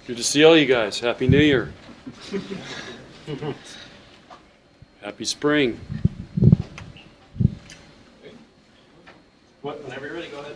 Good to see all you guys. Happy New Year. Happy spring. Whenever you're ready, go ahead.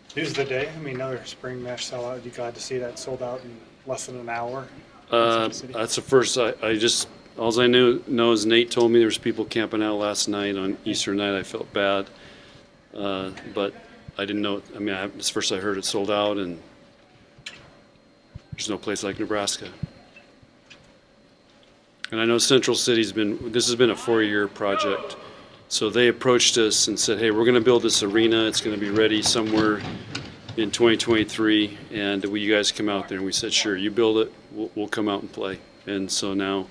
Today's the day. I mean, another spring mesh sellout. I'd be glad to see that sold out in less than an hour. That's the first. I just all I know is Nate told me there was people camping out last night on Easter night. I felt bad, but I didn't know. I mean, it's the first I heard it sold out, and there's no place like Nebraska. And I know Central City's been. This has been a 4-year project. So they approached us and said, hey, we're going to build this arena. It's going to be ready somewhere in 2023. And will you guys come out there? And we said, sure, you build it. We'll come out and play. And so now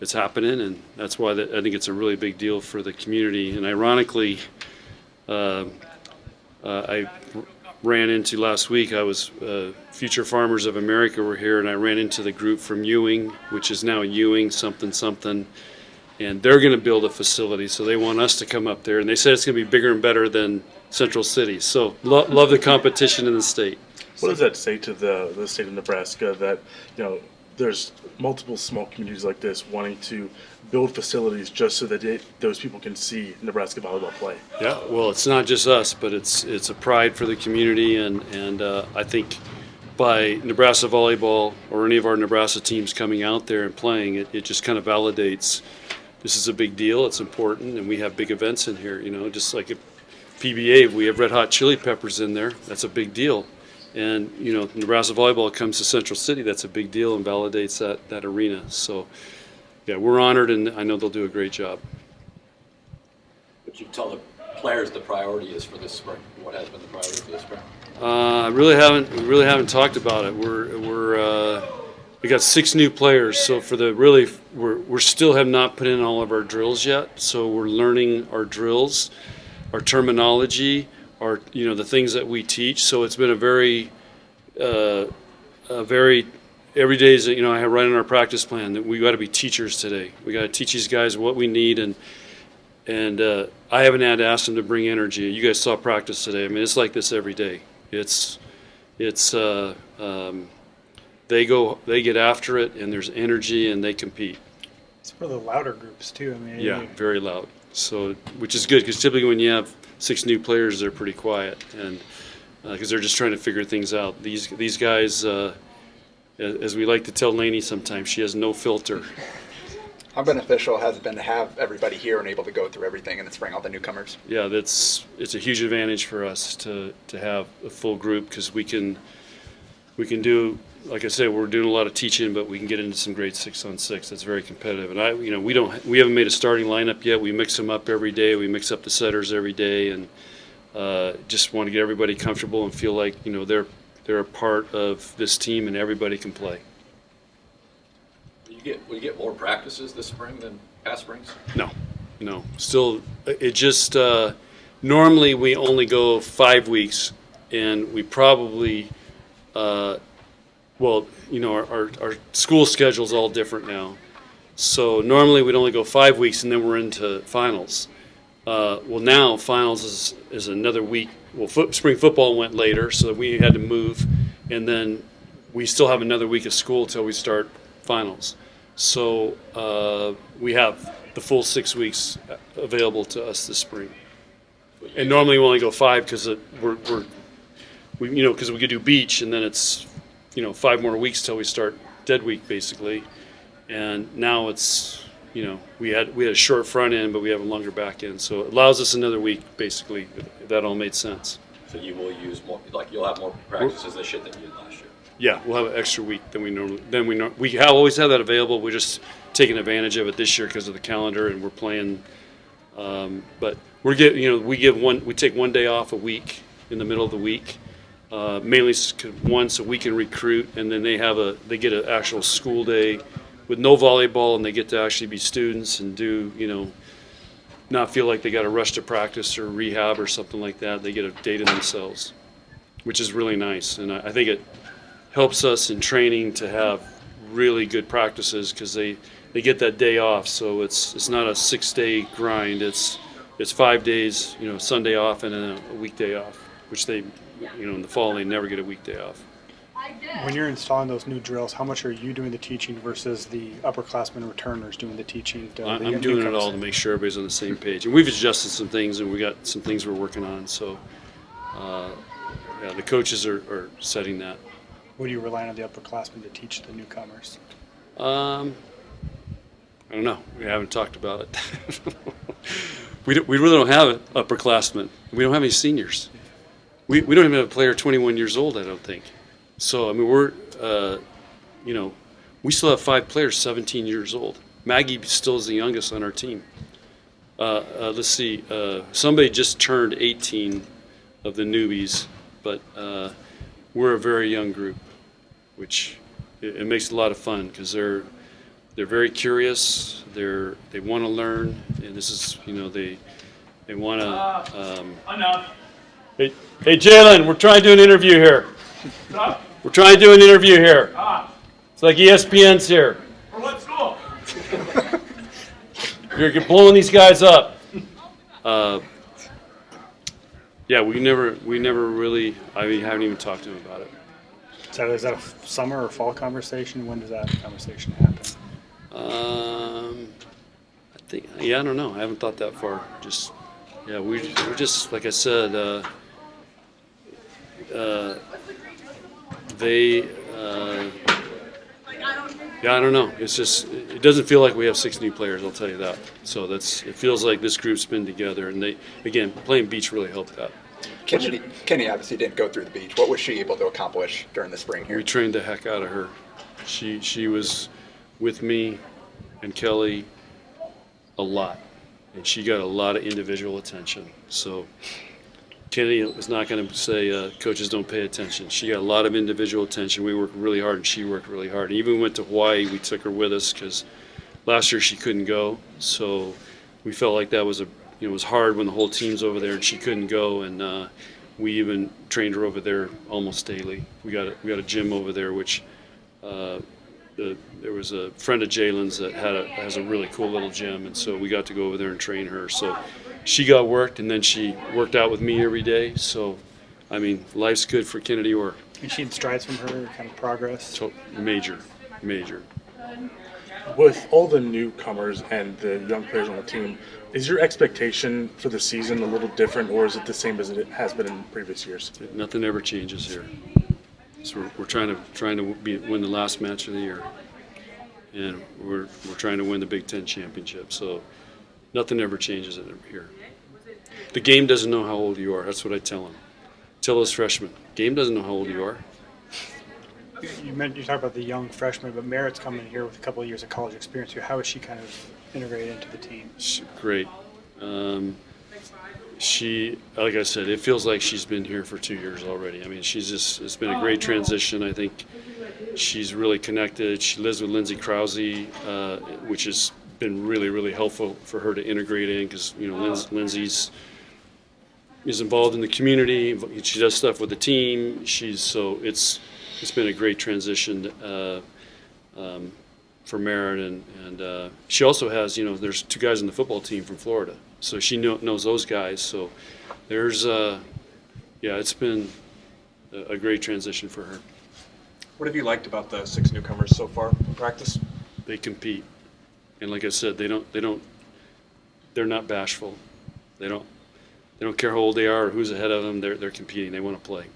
it's happening. And that's why I think it's a really big deal for the community. And ironically, I ran into last week, Future Farmers of America were here, and I ran into the group from Ewing, which is now Ewing something. And they're going to build a facility, so they want us to come up there. And they said it's going to be bigger and better than Central City. So love the competition in the state. What does that say to the state of Nebraska that, there's multiple small communities like this wanting to build facilities just so that those people can see Nebraska volleyball play? Yeah, well, it's not just us, but it's a pride for the community, and I think by Nebraska Volleyball or any of our Nebraska teams coming out there and playing, it just kind of validates this is a big deal, it's important, and we have big events in here, just like at PBA, we have Red Hot Chili Peppers in there, that's a big deal. And, Nebraska Volleyball comes to Central City, that's a big deal and validates that arena. So, yeah, we're honored, and I know they'll do a great job. But you tell the players the priority is for this spring. What has been the priority for this spring? We really haven't talked about it. We got 6 new players, so we still have not put in all of our drills yet. So we're learning our drills, our terminology, the things that we teach. So it's been a very every day is I have right in our practice plan that we got to be teachers today. We got to teach these guys what we need, and I haven't had to ask them to bring energy. You guys saw practice today. I mean, it's like this every day. They get after it, and there's energy, and they compete. It's for the louder groups too. I mean, yeah, very loud. So, which is good because typically when you have 6 new players, they're pretty quiet, and because they're just trying to figure things out. These guys, as we like to tell Lainey sometimes, she has no filter. How beneficial has it been to have everybody here and able to go through everything in the spring, all the newcomers? Yeah, it's a huge advantage for us to have a full group because we can do, like I said, we're doing a lot of teaching, but we can get into some great 6-on-6. That's very competitive. And we haven't made a starting lineup yet. We mix them up every day. We mix up the setters every day, and just want to get everybody comfortable and feel like they're a part of this team and everybody can play. Will you get more practices this spring than past springs? No. Still, it just normally we only go 5 weeks, and we probably. Our school schedule's all different now. So normally we'd only go 5 weeks and then we're into finals. Now finals is another week. Well, spring football went later, so that we had to move, and then we still have another week of school till we start finals. So we have the full 6 weeks available to us this spring. And normally we only go 5 because because we could do beach, and then it's 5 more weeks till we start dead week basically, and now it's we had a short front end, but we have a longer back end, so it allows us another week basically. If that all made sense. So you will use more, you'll have more practices this year than you did last year. Yeah, we'll have an extra week than we normally. We have always had that available. We're just taking advantage of it this year because of the calendar, and we're playing. But we take 1 day off a week in the middle of the week. Mainly once a week and recruit, and then they get an actual school day with no volleyball, and they get to actually be students and do not feel like they got to rush to practice or rehab or something like that. They get a day to themselves, which is really nice, and I think it helps us in training to have really good practices because they get that day off. So it's not a 6-day grind. It's 5 days, Sunday off and then a weekday off, which they. In the fall, they never get a weekday off. When you're installing those new drills, how much are you doing the teaching versus the upperclassmen returners doing the teaching? I'm doing it all to make sure everybody's on the same page. And we've adjusted some things, and we got some things we're working on. So, yeah, the coaches are setting that. What do you rely on the upperclassmen to teach the newcomers? I don't know. We haven't talked about it. We really don't have upperclassmen. We don't have any seniors. We don't even have a player 21 years old, I don't think. So, I mean, we still have 5 players 17 years old. Maggie still is the youngest on our team. Let's see. Somebody just turned 18 of the newbies, but we're a very young group, which it makes it a lot of fun because they're very curious. They want to learn, and this is they want to. Enough. Hey, Jalen, we're trying to do an interview here. Stop. We're trying to do an interview here. Ah, It's like ESPN's here. for what school? You're blowing these guys up. Yeah, we never really. Haven't even talked to him about it. Is that a summer or fall conversation? When does that conversation happen? I think. Yeah, I don't know. I haven't thought that far. We're just like I said. Yeah, I don't know. It's just it doesn't feel like we have 6 new players. I'll tell you that. So it feels like this group's been together, and playing beach really helped that. Kenny obviously didn't go through the beach. What was she able to accomplish during the spring here? We trained the heck out of her. She was with me and Kelly a lot, and she got a lot of individual attention. So Kenny is not going to say coaches don't pay attention. She got a lot of individual attention. We worked really hard, and she worked really hard. And even went to Hawaii. We took her with us because last year she couldn't go. So we felt like that was it was hard when the whole team's over there and she couldn't go. And we even trained her over there almost daily. We got a gym over there, which there was a friend of Jalen's that has a really cool little gym, and so we got to go over there and train her. So she got worked, and then she worked out with me every day. So, I mean, life's good for Kennedy Orr. And she had strides from her, kind of progress. Major. With all the newcomers and the young players on the team, is your expectation for the season a little different, or is it the same as it has been in previous years? Nothing ever changes here. So we're trying to win the last match of the year, and we're trying to win the Big Ten championship. So nothing ever changes here. The game doesn't know how old you are. That's what I tell them. Tell those freshmen, game doesn't know how old you are. You talked about the young freshman, but Merritt's coming here with a couple of years of college experience here. How is she kind of integrated into the team? Great. She, like I said, it feels like she's been here for 2 years already. I mean, it's been a great transition. I think she's really connected. She lives with Lindsay Krause, which has been really, really helpful for her to integrate in because, Lindsay's is involved in the community. She does stuff with the team. It's been a great transition for Merritt, and she also has, there's 2 guys on the football team from Florida, so she knows those guys. So there's, it's been a great transition for her. What have you liked about the 6 newcomers so far in practice? They compete, and like I said, they're not bashful. They don't care how old they are or who's ahead of them. They're competing. They want to play.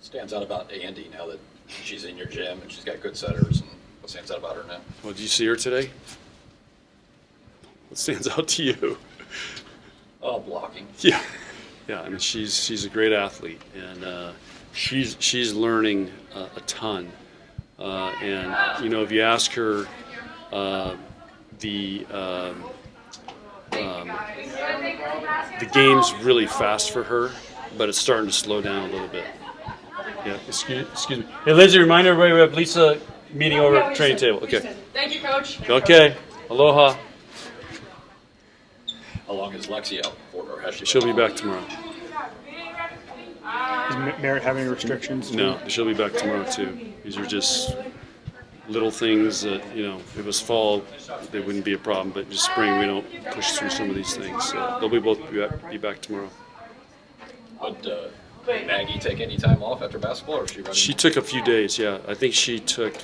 Stands out about Andy now that she's in your gym and she's got good setters, and what stands out about her now? Well, did you see her today? What stands out to you? Oh, blocking. Yeah. I mean, she's a great athlete, and she's learning a ton. And if you ask her, the game's really fast for her, but it's starting to slow down a little bit. Yeah, excuse me. Hey, Lindsay, remind everybody we have Lisa meeting over at the training table. Okay. Thank you, Coach. Okay. Aloha. How long is Lexi out for, or has she? She'll be back tomorrow. Does Merritt have any restrictions? No, she'll be back tomorrow too. These are just little things that, if it was fall, they wouldn't be a problem, but just spring, we don't push through some of these things. So they'll both be back tomorrow. What Did Maggie take any time off after basketball, or is she running? She took a few days, yeah. I think she took,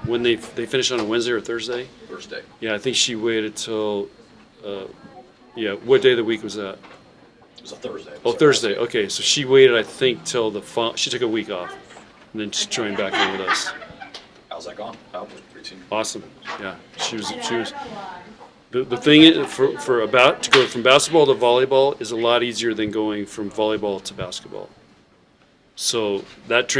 when they finished on a Wednesday or Thursday? Thursday. Yeah, I think she waited till, yeah, what day of the week was that? It was a Thursday. Oh, Thursday, okay. So she waited, I think, till she took a week off and then just joined back in with us. How's that gone? How routine? Awesome, yeah. She was, the thing is, to go from basketball to volleyball is a lot easier than going from volleyball to basketball. So that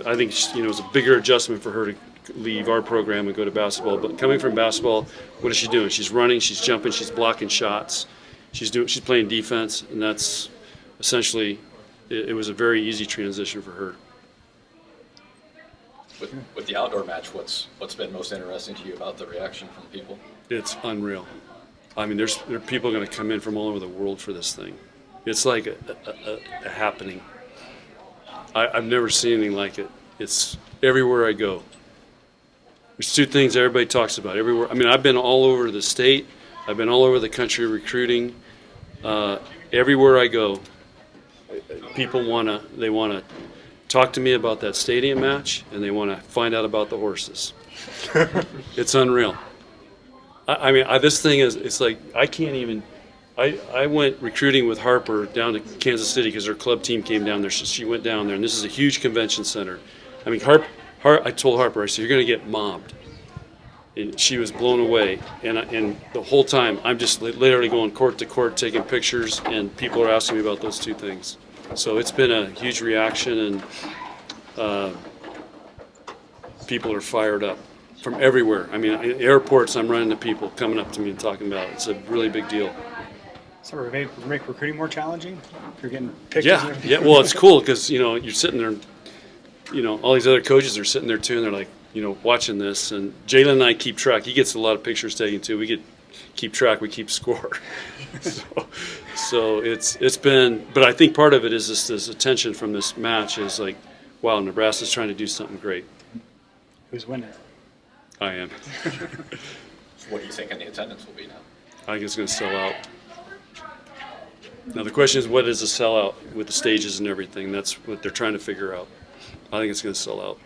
I think, it was a bigger adjustment for her to leave our program and go to basketball. But coming from basketball, what is she doing? She's running, she's jumping, she's blocking shots, she's playing defense, and that's essentially, it was a very easy transition for her. With the outdoor match, what's been most interesting to you about the reaction from people? It's unreal. I mean, there are people going to come in from all over the world for this thing. It's like a happening. I've never seen anything like it. It's everywhere I go. There's two things everybody talks about everywhere. I mean, I've been all over the state. I've been all over the country recruiting. Everywhere I go, people want to talk to me about that stadium match, and they want to find out about the horses. It's unreal. I mean, this thing is, it's like, I can't even, I went recruiting with Harper down to Kansas City because her club team came down there. She went down there, and this is a huge convention center. I mean, I told Harper, I said, you're going to get mobbed. And she was blown away. And the whole time, I'm just literally going court to court, taking pictures, and people are asking me about those two things. So it's been a huge reaction, and people are fired up from everywhere. I mean, in airports, I'm running into people coming up to me and talking about it. It's a really big deal. So we make recruiting more challenging? If you're getting pictures and Yeah, everything? yeah. Well, it's cool because, you're sitting there, all these other coaches are sitting there too, and they're like, watching this. And Jalen and I keep track. He gets a lot of pictures taken too. We keep track. We keep score. So it's been, but I think part of it is this attention from this match is like, wow, Nebraska's trying to do something great. Who's winning? I am. So what do you think the attendance will be now? I think it's going to sell out. Now the question is, what is a sellout with the stages and everything? That's what they're trying to figure out. I think it's going to sell out.